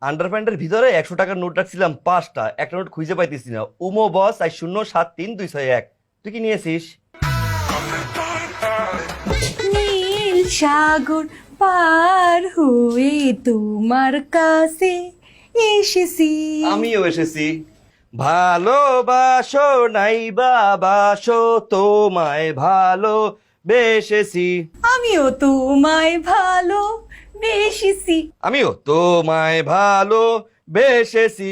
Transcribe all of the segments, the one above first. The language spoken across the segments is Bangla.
আন্ডারপ্যান্টের ভিতরে 100 টাকার নোট রাখছিলাম 5টা, একটা নোট খুঁজে পাইতেছি না। উমো বস 4073-201। তুই কি নিয়েছিস? নীল সাগর পার হয়ে তোমার কাছে এসেছি। আমিও এসেছি। ভালোবাসো নাই বাবাসো, তোমায় ভালো বেসেছি। আমিও তোমায় ভালো বেসেছি। আমিও তোমায় ভালো বেসেছি।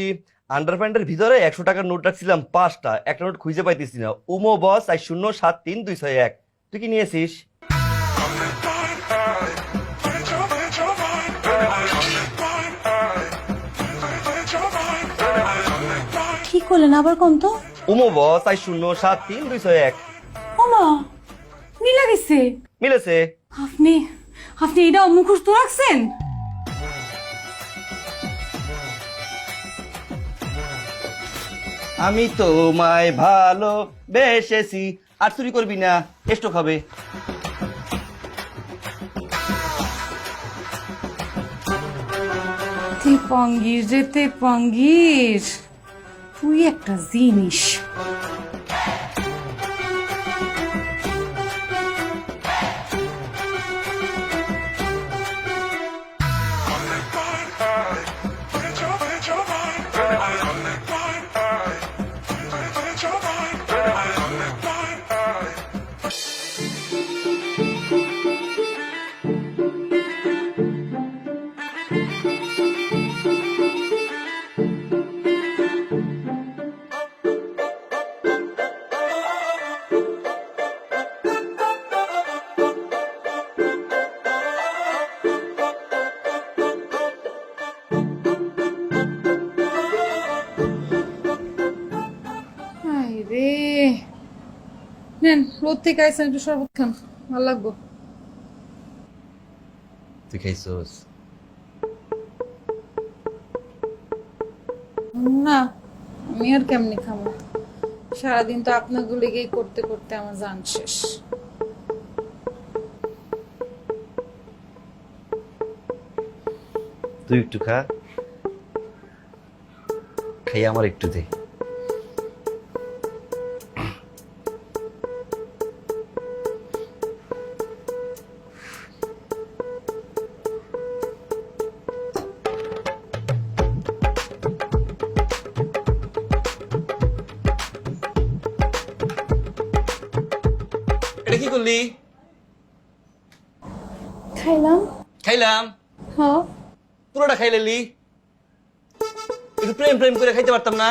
আন্ডারপ্যান্টের ভিতরে 100 টাকার নোট রাখছিলাম 5টা, একটা নোট খুঁজে পাইতেছি না। উমো বস 4073-201। তুই কি নিয়েছিস? কি করলেন আবার কোন তো? উমো বস 4073-201। ওমা, মিলা গেছে। মিলেছে। আপনি আপনি এটা মুখস্থ রাখছেন? আমি তোমায় ভালো বেসেছি। আর চুরি করবি না, এস্টো খাবে। তেপাঙ্গির রে তেপাঙ্গির, তুই একটা জিনিস। রে নেন, রোদ থেকে আইসেন, একটু শরবত খান, ভালো লাগবো। তুই খাইছোস? না, আমি আর কেমনি খাবো? সারাদিন তো আপনাগুলো গিয়ে করতে করতে আমার জান শেষ। তুই একটু খা, খাই আমার একটু দে। এটা কি করলি? খাইলাম। খাইলাম। হ্যাঁ, পুরোটা খাইলেলি। একটু প্রেম প্রেম করে খাইতে পারতাম না?